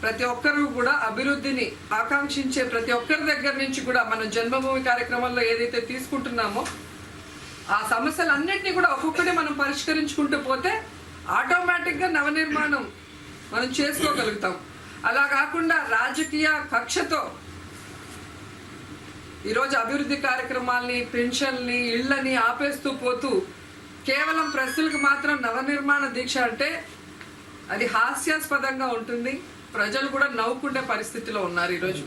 ప్రతి ఒక్కరూ కూడా అభివృద్ధిని ఆకాంక్షించే ప్రతి ఒక్కరి దగ్గర నుంచి కూడా మనం జన్మభూమి కార్యక్రమంలో ఏదైతే తీసుకుంటున్నామో ఆ సమస్యలన్నింటినీ కూడా ఒక్కొక్కటి మనం పరిష్కరించుకుంటూ పోతే ఆటోమేటిక్గా నవనిర్మాణం మనం చేసుకోగలుగుతాం. అలా కాకుండా రాజకీయ కక్షతో ఈరోజు అభివృద్ధి కార్యక్రమాల్ని, పెన్షన్ని, ఇళ్లని ఆపేస్తూ పోతూ కేవలం ప్రజలకు మాత్రం నవనిర్మాణ దీక్ష అంటే అది హాస్యాస్పదంగా ఉంటుంది. ప్రజలు కూడా నవ్వుకునే పరిస్థితిలో ఉన్నారు. ఈరోజు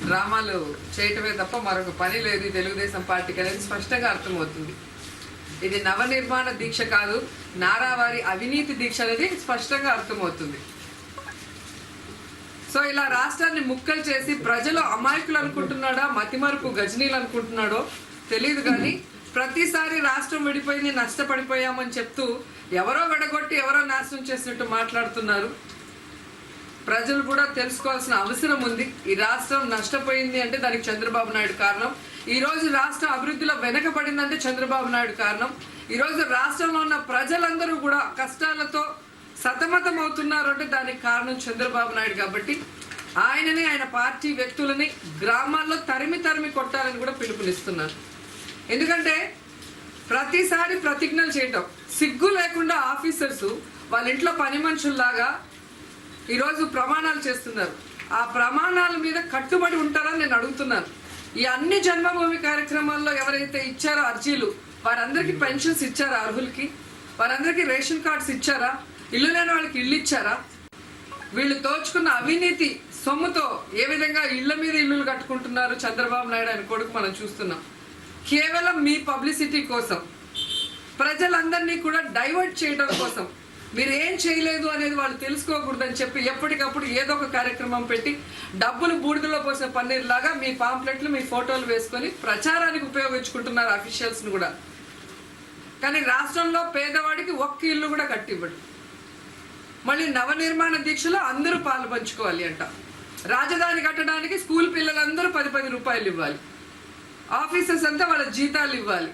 డ్రామాలు చేయటమే తప్ప మరొక పని లేదు తెలుగుదేశం పార్టీకి అనేది స్పష్టంగా అర్థమవుతుంది. ఇది నవనిర్మాణ దీక్ష కాదు, నారావారి అవినీతి దీక్ష అనేది స్పష్టంగా అర్థమవుతుంది. సో ఇలా రాష్ట్రాన్ని ముక్కలు చేసి ప్రజలు అమాయకులు అనుకుంటున్నాడా, మతిమరుపు గజనీలు అనుకుంటున్నాడో తెలియదు. కానీ ప్రతిసారి రాష్ట్రం విడిపోయింది, నష్టపడిపోయామని చెప్తూ ఎవరో విడగొట్టి ఎవరో నాశనం చేసినట్టు మాట్లాడుతున్నారు. ప్రజలు కూడా తెలుసుకోవాల్సిన అవసరం ఉంది. ఈ రాష్ట్రం నష్టపోయింది అంటే దానికి చంద్రబాబు నాయుడు కారణం. ఈరోజు రాష్ట్రం అభివృద్ధిలో వెనకబడిందంటే చంద్రబాబు నాయుడు కారణం. ఈరోజు రాష్ట్రంలో ఉన్న ప్రజలందరూ కూడా కష్టాలతో సతమతం అవుతున్నారు అంటే దానికి కారణం చంద్రబాబు నాయుడు. కాబట్టి ఆయనని, ఆయన పార్టీ వ్యక్తులని గ్రామాల్లో తరిమి కొట్టాలని కూడా పిలుపునిస్తున్నారు. ఎందుకంటే ప్రతిసారి ప్రతిజ్ఞలు చేయటం సిగ్గు లేకుండా ఆఫీసర్స్ వాళ్ళ ఇంట్లో పని మనుషుల్లాగా ఈరోజు ప్రమాణాలు చేస్తున్నారు. ఆ ప్రమాణాల మీద కట్టుబడి ఉంటారని నేను అడుగుతున్నాను. ఈ అన్ని జన్మభూమి కార్యక్రమాల్లో ఎవరైతే ఇచ్చారో అర్జీలు, వారందరికీ పెన్షన్స్ ఇచ్చారా? అర్హులకి వారందరికీ రేషన్ కార్డ్స్ ఇచ్చారా? ఇల్లు లేని వాళ్ళకి ఇల్లు ఇచ్చారా? వీళ్ళు దోచుకున్న అవినీతి సొమ్ముతో ఏ విధంగా ఇళ్ల మీద ఇల్లులు కట్టుకుంటున్నారు చంద్రబాబు నాయుడు ఆయన కొడుకు మనం చూస్తున్నాం. కేవలం మీ పబ్లిసిటీ కోసం, ప్రజలందరినీ కూడా డైవర్ట్ చేయడం కోసం, మీరు ఏం చేయలేదు అనేది వాళ్ళు తెలుసుకోకూడదని చెప్పి ఎప్పటికప్పుడు ఏదో ఒక కార్యక్రమం పెట్టి డబ్బులు బూడిదలో పోసిన పన్నీర్ లాగా మీ పాంప్లెట్లు, మీ ఫోటోలు వేసుకొని ప్రచారానికి ఉపయోగించుకుంటున్నారు అఫీషియల్స్ని కూడా. కానీ రాష్ట్రంలో పేదవాడికి ఒక్క ఇల్లు కూడా కట్టివ్వడు. మళ్ళీ నవనిర్మాణ దీక్షలో అందరూ పాలు పంచుకోవాలి అంట. రాజధాని కట్టడానికి స్కూల్ పిల్లలందరూ 10 రూపాయలు ఇవ్వాలి. ఆఫీసర్స్ అంతా వాళ్ళ జీతాలు ఇవ్వాలి.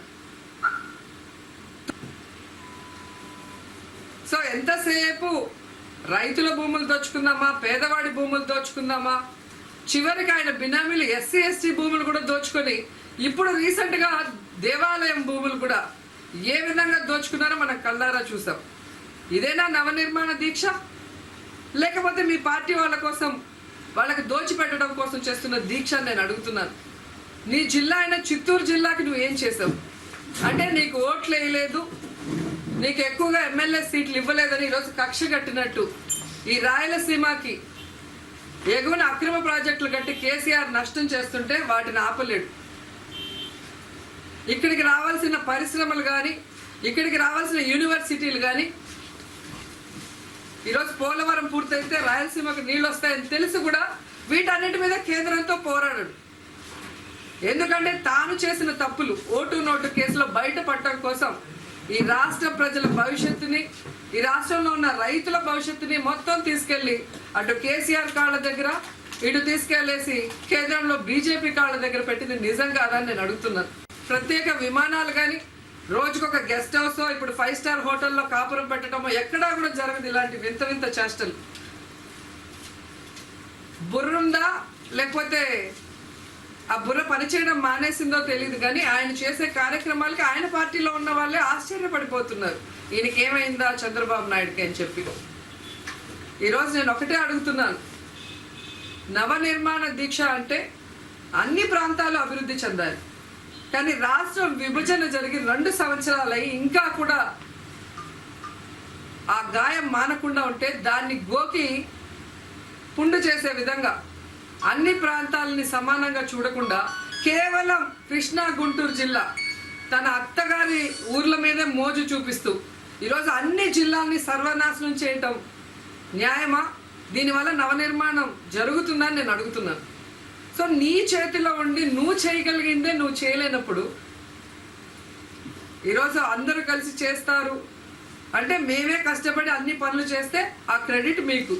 సో ఎంతసేపు రైతుల భూములు దోచుకుందామా, పేదవాడి భూములు దోచుకుందామా, చివరికి ఆయన బినామీలు ఎస్సీ ఎస్టీ భూములు కూడా దోచుకొని ఇప్పుడు రీసెంట్గా దేవాలయం భూములు కూడా ఏ విధంగా దోచుకున్నారో మనం కళ్ళారా చూసాం. ఇదేనా నవనిర్మాణ దీక్ష? లేకపోతే మీ పార్టీ వాళ్ళ కోసం, వాళ్ళకి దోచిపెట్టడం కోసం చేస్తున్న దీక్ష నేను అడుగుతున్నాను. నీ జిల్లా అయిన చిత్తూరు జిల్లాకి నువ్వు ఏం చేసావు? అంటే నీకు ఓట్లు వేయలేదు, నీకు ఎక్కువగా ఎమ్మెల్యే సీట్లు ఇవ్వలేదని ఈరోజు కక్ష కట్టినట్టు ఈ రాయలసీమకి ఎగువన అక్రమ ప్రాజెక్టులు కట్టి కేసీఆర్ నష్టం చేస్తుంటే వాటిని ఆపలేడు. ఇక్కడికి రావాల్సిన పరిశ్రమలు కానీ, ఇక్కడికి రావాల్సిన యూనివర్సిటీలు కానీ, ఈరోజు పోలవరం పూర్తయితే రాయలసీమకు నీళ్ళు వస్తాయని తెలిసి కూడా వీటన్నిటి మీద కేంద్రంతో పోరాడాడు. ఎందుకంటే తాను చేసిన తప్పులు ఓటు నోటు కేసులో బయటపడటం కోసం ఈ రాష్ట్ర ప్రజల భవిష్యత్తుని, ఈ రాష్ట్రంలో ఉన్న రైతుల భవిష్యత్తుని మొత్తం తీసుకెళ్లి అటు కేసీఆర్ కాళ్ళ దగ్గర, ఇటు తీసుకెళ్లేసి కేంద్రంలో బీజేపీ కాళ్ళ దగ్గర పెట్టింది నిజం కాదని నేను అడుగుతున్నాను. ప్రత్యేక విమానాలు కానీ, రోజుకొక గెస్ట్ హౌస్, ఇప్పుడు 5 స్టార్ హోటల్లో కాపురం పెట్టడమో ఎక్కడా కూడా జరగదు. ఇలాంటి వింత వింత చేష్టలు. బుర్రుందా లేకపోతే ఆ బుర్ర పనిచేయడం మానేసిందో తెలియదు. కానీ ఆయన చేసే కార్యక్రమాలకి ఆయన పార్టీలో ఉన్న వాళ్ళే ఆశ్చర్యపడిపోతున్నారు, ఈయనకి ఏమైందా చంద్రబాబు నాయుడుకి అని చెప్పి. ఈరోజు నేను ఒకటే అడుగుతున్నాను, నవనిర్మాణ దీక్ష అంటే అన్ని ప్రాంతాలు అభివృద్ధి చెందాలి. కానీ రాష్ట్రం విభజన జరిగి 2 సంవత్సరాలై ఇంకా కూడా ఆ గాయం మానకుండా ఉంటే దాన్ని గోకి పుండు చేసే విధంగా అన్ని ప్రాంతాలని సమానంగా చూడకుండా కేవలం కృష్ణా గుంటూరు జిల్లా తన అత్తగారి ఊర్ల మీదే మోజు చూపిస్తూ ఈరోజు అన్ని జిల్లాల్ని సర్వనాశనం చేయటం న్యాయమా? దీనివల్ల నవనిర్మాణం జరుగుతుందని నేను అడుగుతున్నాను. సో నీ చేతిలో ఉండి నువ్వు చేయగలిగిందే నువ్వు చేయలేనప్పుడు ఈరోజు అందరూ కలిసి చేస్తారు అంటే మేమే కష్టపడి అన్ని పనులు చేస్తే ఆ క్రెడిట్ మీకు.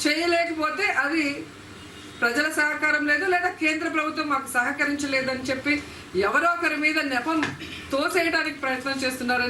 చేయలేకపోతే అది ప్రజల సహకారం లేదు, లేదా కేంద్ర ప్రభుత్వం మాకు సహకరించలేదని చెప్పి ఎవరో ఒకరి మీద నెపం తోసేయడానికి ప్రయత్నం చేస్తున్నారని